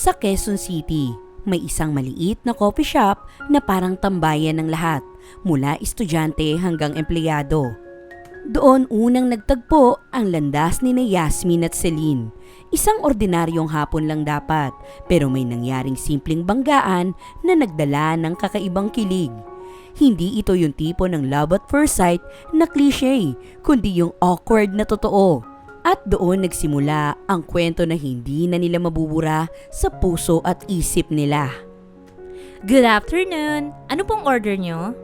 Sa Quezon City, may isang maliit na coffee shop na parang tambayan ng lahat, mula estudyante hanggang empleyado. Doon unang nagtagpo ang landas ni na Yasmin at Celine. Isang ordinaryong hapon lang dapat, pero may nangyaring simpleng banggaan na nagdala ng kakaibang kilig. Hindi ito yung tipo ng love at first sight na cliche, kundi yung awkward na totoo. At doon nagsimula ang kwento na hindi na nila mabubura sa puso at isip nila. Good afternoon. Ano pong order nyo?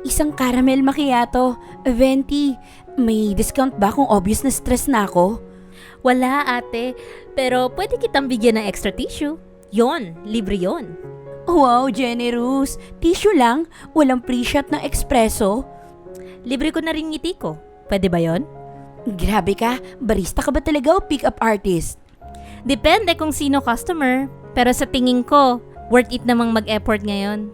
Isang caramel macchiato, 20. May discount ba kung obvious na stress na ako? Wala ate, pero pwede kitang bigyan ng extra tissue. Yon, libre yon. Wow, generous. Tissue lang, walang free shot ng espresso. Libre ko na rin ngiti ko. Pwede ba yon? Grabe ka, barista ka ba talaga o pick-up artist? Depende kung sino customer. Pero sa tingin ko, worth it namang mag-effort ngayon.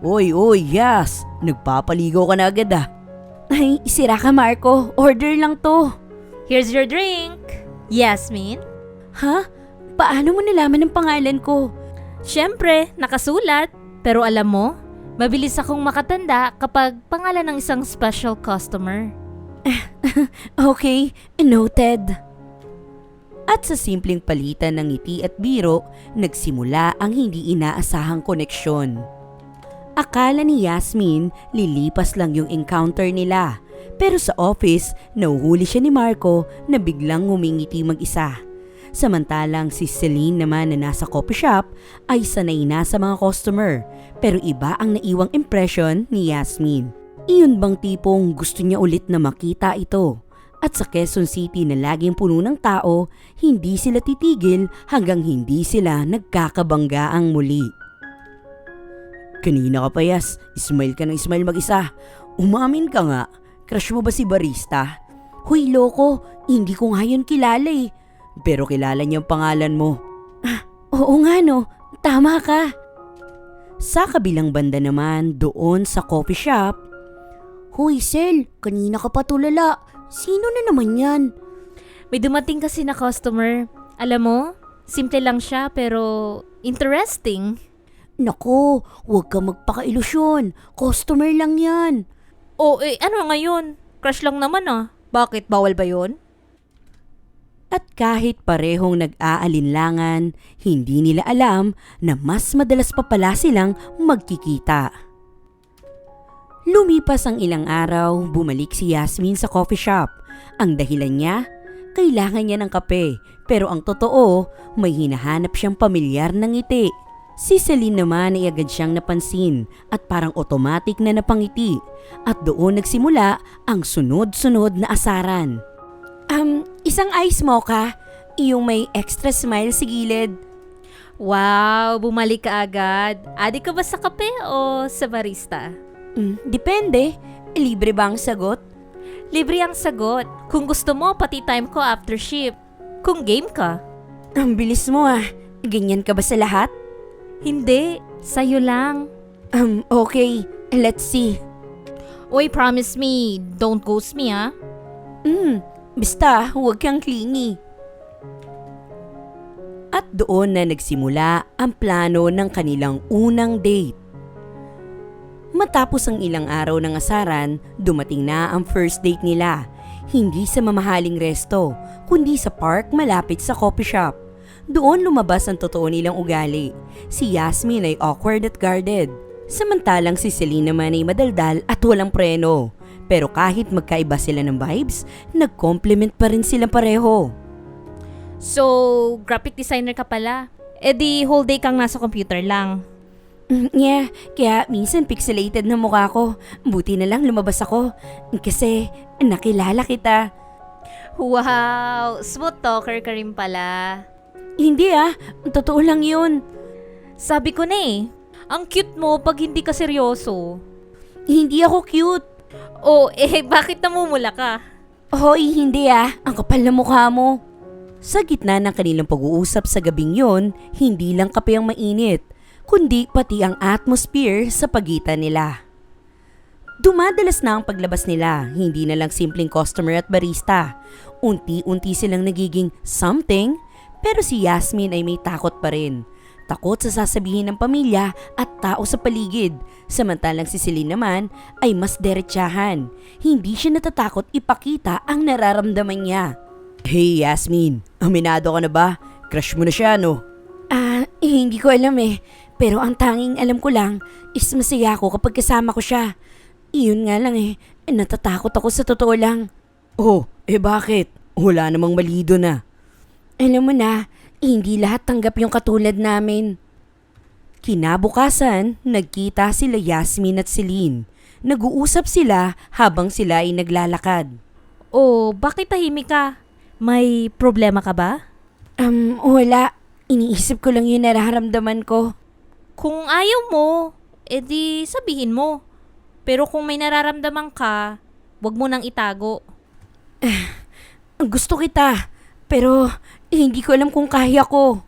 Oy, Yas. Nagpapaligaw ka na agad ah. Ay, sira ka Marco. Order lang to. Here's your drink. Yasmin? Ha? Paano mo nalaman ang pangalan ko? Siyempre, nakasulat. Pero alam mo, mabilis akong makatanda kapag pangalan ng isang special customer. Okay, noted. At sa simpleng palitan ng ngiti at biro, nagsimula ang hindi inaasahang koneksyon. Akala ni Yasmin, lilipas lang yung encounter nila. Pero sa office, nahuhuli siya ni Marco na biglang ngumingiti mag-isa. Samantalang si Celine naman na nasa coffee shop ay sanay na sa mga customer. Pero iba ang naiwang impression ni Yasmin. Iyon bang tipong gusto niya ulit na makita ito? At sa Quezon City na laging puno ng tao, hindi sila titigil hanggang hindi sila nagkakabanggaang muli. Kanina ka pa Yas, smile ka ng smile mag-isa. Umamin ka nga, crush mo ba si barista? Huy loko, hindi ko nga yun kilala eh. Pero kilala niya ang pangalan mo. Oo nga no, tama ka. Sa kabilang banda naman, doon sa coffee shop, Hoy Sel, kanina ka pa tulala. Sino na naman yan? May dumating kasi na customer. Alam mo, simple lang siya pero interesting. Nako, huwag ka magpaka-ilusyon. Customer lang yan. Ano ngayon? Crush lang naman ah. Bakit? Bawal ba yon? At kahit parehong nag-aalinlangan, hindi nila alam na mas madalas pa pala silang magkikita. Lumipas ang ilang araw, bumalik si Yasmin sa coffee shop. Ang dahilan niya, kailangan niya ng kape. Pero ang totoo, may hinahanap siyang pamilyar na ngiti. Si Celine naman ay agad siyang napansin at parang automatic na napangiti. At doon nagsimula ang sunod-sunod na asaran. Isang ice mocha, yung may extra smile sa gilid. Wow, bumalik ka agad. Adik ka ba sa kape o sa barista? Depende. Libre ba ang sagot? Libre ang sagot. Kung gusto mo, pati time ko after shift. Kung game ka. Ang bilis mo ah. Ganyan ka ba sa lahat? Hindi, sa'yo lang. Okay. Let's see. Oy, promise me, don't ghost me ah. Basta, huwag kang clingy. At doon na nagsimula ang plano ng kanilang unang date. Matapos ang ilang araw ng asaran, dumating na ang first date nila. Hindi sa mamahaling resto, kundi sa park malapit sa coffee shop. Doon lumabas ang totoo nilang ugali. Si Yasmin ay awkward at guarded. Samantalang si Celine naman ay madaldal at walang preno. Pero kahit magkaiba sila ng vibes, nag-compliment pa rin sila pareho. So, graphic designer ka pala. E di whole day kang nasa computer lang. Yeah, kaya minsan pixelated na mukha ko. Buti na lang lumabas ako. Kasi nakilala kita. Wow, smooth talker ka rin pala. Hindi totoo lang yun. Sabi ko na eh, ang cute mo pag hindi ka seryoso. Hindi ako cute. Bakit namumula ka? Hoy, hindi ang kapal na mukha mo. Sa gitna ng kanilang pag-uusap sa gabing yon, hindi lang kape ang mainit, kundi pati ang atmosphere sa pagitan nila. Dumadalas na ang paglabas nila, hindi na lang simpleng customer at barista. Unti-unti silang nagiging something, Pero si Yasmin ay may takot pa rin. Takot sa sasabihin ng pamilya at tao sa paligid. Samantalang si Celine naman ay mas derechahan. Hindi siya natatakot ipakita ang nararamdaman niya. Hey Yasmin, aminado ka na ba? Crush mo na siya, no? Hindi ko alam eh. Pero ang tanging alam ko lang is masaya ako kapag kasama ko siya. Iyon nga lang eh, natatakot ako sa totoo lang. Oh, bakit? Wala namang mali doon ah. Alam mo na, hindi lahat tanggap yung katulad namin. Kinabukasan, nagkita sila Yasmin at Celine. Nag-uusap sila habang sila ay naglalakad. Oh, bakit tahimik ka? May problema ka ba? Wala. Iniisip ko lang yung nararamdaman ko. Kung ayaw mo, edi sabihin mo. Pero kung may nararamdaman ka, wag mo nang itago. Gusto kita, pero hindi ko alam kung kaya ko.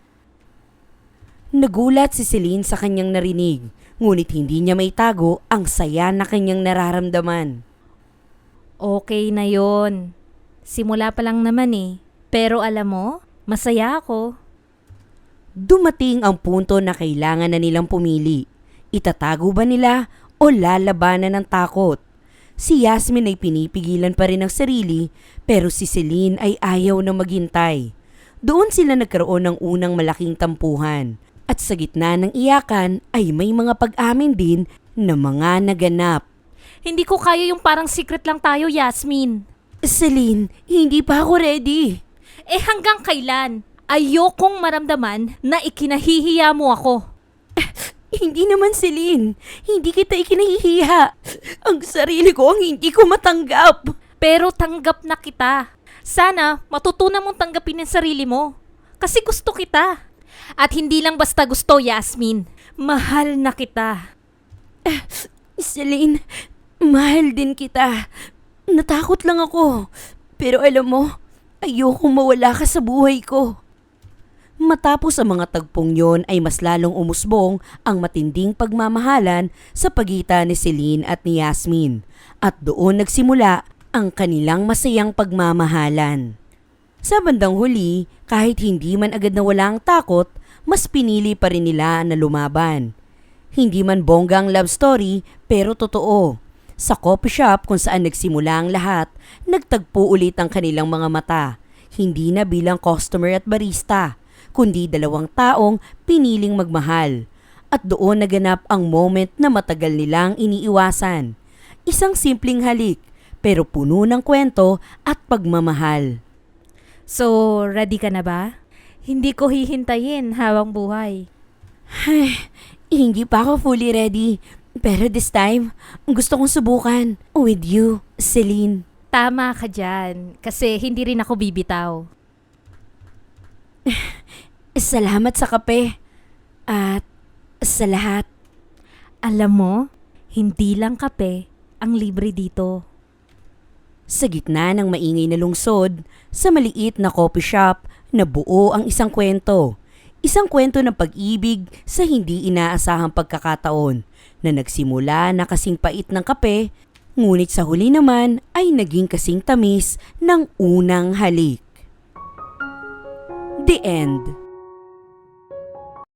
Nagulat si Celine sa kanyang narinig, ngunit hindi niya maitago ang saya na kanyang nararamdaman. Okay na yon. Simula pa lang naman eh. Pero alam mo, masaya ako. Dumating ang punto na kailangan na nilang pumili. Itatago ba nila o lalabanan ng takot? Si Yasmin ay pinipigilan pa rin ang sarili, pero si Celine ay ayaw na maghintay. Doon sila nagkaroon ng unang malaking tampuhan. At sa gitna ng iyakan ay may mga pag-amin din na mga naganap. Hindi ko kaya yung parang secret lang tayo, Yasmin. Celine, hindi pa ako ready. Hanggang kailan? Ayokong maramdaman na ikinahihiya mo ako. Hindi naman, Celine. Hindi kita ikinahihiya. Ang sarili ko ang hindi ko matanggap. Pero tanggap na kita. Sana matutunan mong tanggapin ang sarili mo. Kasi gusto kita. At hindi lang basta gusto, Yasmin. Mahal na kita. Celine, mahal din kita. Natakot lang ako. Pero alam mo, ayokong mawala ka sa buhay ko. Matapos ang mga tagpong yon ay mas lalong umusbong ang matinding pagmamahalan sa pagitan ni Celine at ni Yasmin. At doon nagsimula ang kanilang masayang pagmamahalan. Sa bandang huli, kahit hindi man agad nawala ang takot, mas pinili pa rin nila na lumaban. Hindi man bongga ang love story, pero totoo. Sa coffee shop kung saan nagsimula ang lahat, nagtagpo ulit ang kanilang mga mata. Hindi na bilang customer at barista, kundi dalawang taong piniling magmahal. At doon naganap ang moment na matagal nilang iniiwasan. Isang simpleng halik, pero puno ng kwento at pagmamahal. So, ready ka na ba? Hindi ko hihintayin habang buhay. Hindi pa ako fully ready. Pero this time, gusto kong subukan. With you, Celine. Tama ka dyan, kasi hindi rin ako bibitaw. Salamat sa kape. At sa lahat. Alam mo, hindi lang kape ang libre dito. Sa gitna ng maingay na lungsod, sa maliit na coffee shop, nabuo ang isang kwento. Isang kwento ng pag-ibig sa hindi inaasahang pagkakataon na nagsimula na kasing pait ng kape, ngunit sa huli naman ay naging kasing tamis ng unang halik. The end.